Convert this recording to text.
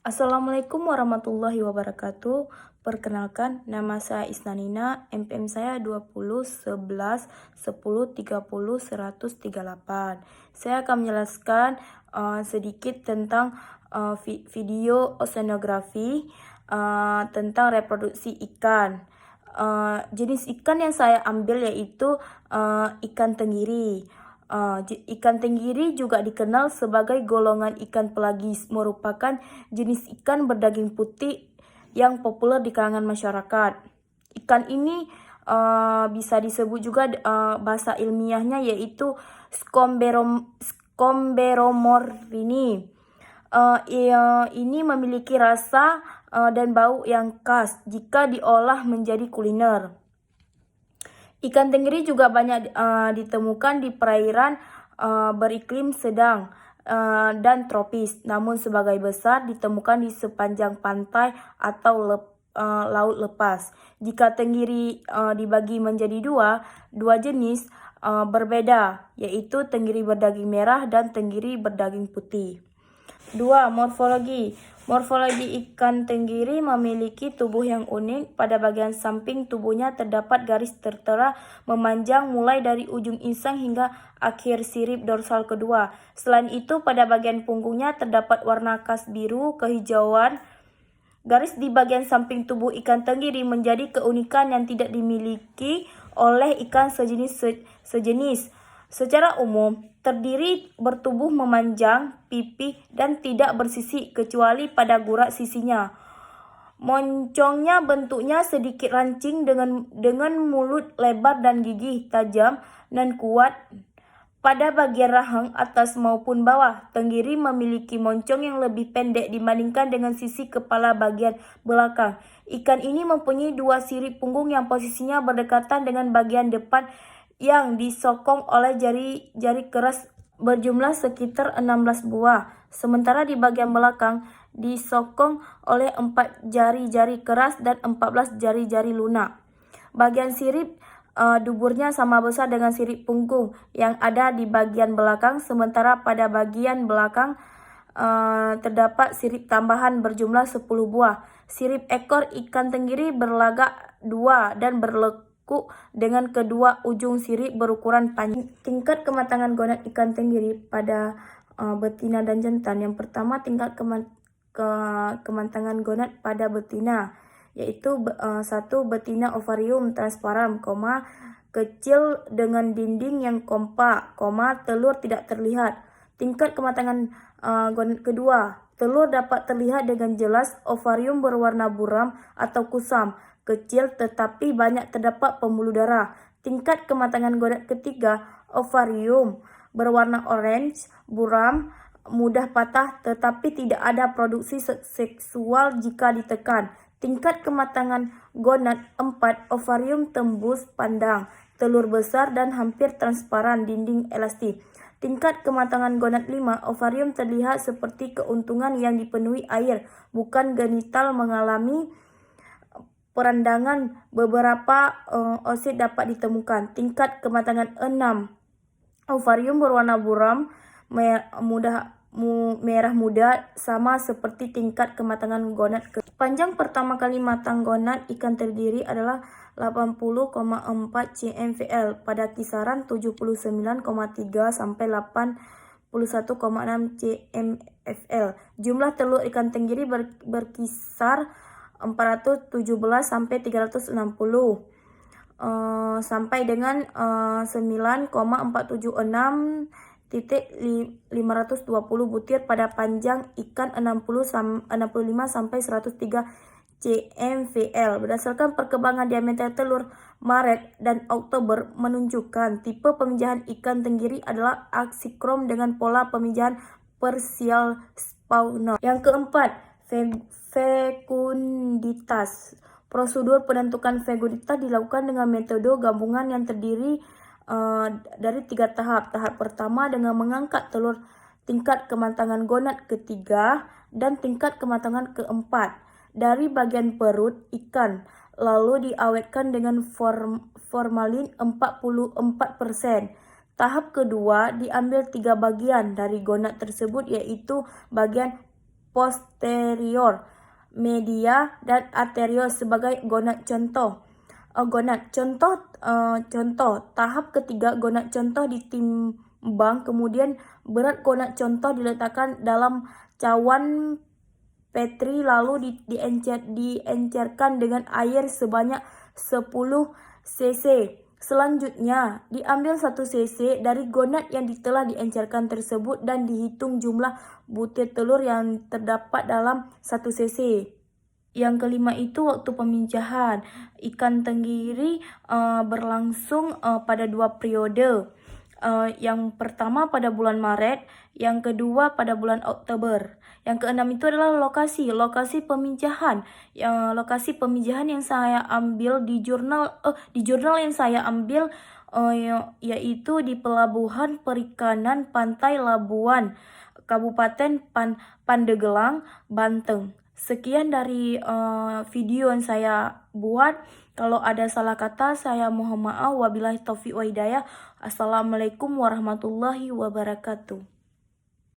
Assalamualaikum warahmatullahi wabarakatuh. Perkenalkan, nama saya Isnanina, MPM saya 20 11 10 30 138. Saya akan menjelaskan sedikit tentang video oceanografi tentang reproduksi ikan. Jenis ikan yang saya ambil yaitu ikan tenggiri. Ikan tenggiri juga dikenal sebagai golongan ikan pelagis, merupakan jenis ikan berdaging putih yang populer di kalangan masyarakat. Ikan ini bisa disebut juga bahasa ilmiahnya yaitu Scomberomorini. Ini memiliki rasa dan bau yang khas jika diolah menjadi kuliner. Ikan tenggiri juga banyak ditemukan di perairan beriklim sedang dan tropis, namun sebagai besar ditemukan di sepanjang pantai atau laut lepas. Jika tenggiri dibagi menjadi dua jenis berbeda, yaitu tenggiri berdaging merah dan tenggiri berdaging putih. 2. Morfologi. Morfologi ikan tenggiri memiliki tubuh yang unik. Pada bagian samping tubuhnya terdapat garis tertera memanjang mulai dari ujung insang hingga akhir sirip dorsal kedua. Selain itu, pada bagian punggungnya terdapat warna khas biru kehijauan. Garis di bagian samping tubuh ikan tenggiri menjadi keunikan yang tidak dimiliki oleh ikan sejenis. Secara umum, terdiri bertubuh memanjang, pipih, dan tidak bersisi kecuali pada gurak sisinya. Moncongnya bentuknya sedikit rancing dengan mulut lebar dan gigi tajam dan kuat. Pada bagian rahang atas maupun bawah, tenggiri memiliki moncong yang lebih pendek dibandingkan dengan sisi kepala bagian belakang. Ikan ini mempunyai dua sirip punggung yang posisinya berdekatan dengan bagian depan yang disokong oleh jari-jari keras berjumlah sekitar 16 buah. Sementara di bagian belakang disokong oleh 4 jari-jari keras dan 14 jari-jari lunak. Bagian sirip duburnya sama besar dengan sirip punggung yang ada di bagian belakang, sementara pada bagian belakang terdapat sirip tambahan berjumlah 10 buah. Sirip ekor ikan tenggiri berlagak dua dan berlekuk dengan kedua ujung sirip berukuran panjang. Tingkat kematangan gonad ikan tenggiri pada betina dan jantan. Yang pertama, tingkat kematangan gonad pada betina, yaitu 1. Betina ovarium transparan, kecil dengan dinding yang kompak, telur tidak terlihat. Tingkat kematangan gonad kedua, telur dapat terlihat dengan jelas. Ovarium berwarna buram atau kusam, kecil tetapi banyak terdapat pembuluh darah. Tingkat kematangan gonad ketiga, ovarium berwarna orange, buram, mudah patah tetapi tidak ada produksi seksual jika ditekan. Tingkat kematangan gonad 4, ovarium tembus pandang, telur besar dan hampir transparan, dinding elastis. Tingkat kematangan gonad 5, ovarium terlihat seperti keuntungan yang dipenuhi air, bukan genital mengalami perandangan. Beberapa oosit dapat ditemukan. Tingkat kematangan 6, ovarium berwarna buram, merah muda, sama seperti tingkat kematangan gonad. Panjang pertama kali matang gonad ikan tenggiri adalah 80,4 cmvl pada kisaran 79,3 sampai 81,6 cmfl. Jumlah telur ikan tenggiri berkisar 417 sampai 360 sampai dengan 9,476 520 butir pada panjang ikan 65 sampai 103 cmvl. Berdasarkan perkembangan diameter telur Maret dan Oktober menunjukkan tipe pemijahan ikan tenggiri adalah aksikrom dengan pola pemijahan partial spawner. Yang keempat, fekunditas. Prosedur penentukan fekunditas dilakukan dengan metode gabungan yang terdiri dari 3 tahap. Tahap pertama dengan mengangkat telur tingkat kematangan gonad ketiga dan tingkat kematangan keempat dari bagian perut ikan, lalu diawetkan dengan formalin 44%. Tahap kedua diambil 3 bagian dari gonad tersebut, yaitu bagian posterior, media, dan arterial sebagai gonad contoh. Contoh tahap ketiga gonad contoh ditimbang, kemudian berat gonad contoh diletakkan dalam cawan Petri lalu diencerkan dengan air sebanyak 10 cc. Selanjutnya, diambil 1 cc dari gonad yang telah diencerkan tersebut dan dihitung jumlah butir telur yang terdapat dalam 1 cc. Yang kelima itu waktu peminjahan. Ikan tenggiri berlangsung pada 2 periode. Yang pertama pada bulan Maret, yang kedua pada bulan Oktober. Yang keenam itu adalah lokasi peminjahan. Lokasi peminjahan yang saya ambil di jurnal yang saya ambil yaitu di Pelabuhan Perikanan Pantai Labuan, Kabupaten Pandeglang, Banten. Sekian dari video yang saya buat. Kalau ada salah kata, saya mohon maaf. Wabillahi taufiq wa hidayah. Assalamualaikum warahmatullahi wabarakatuh.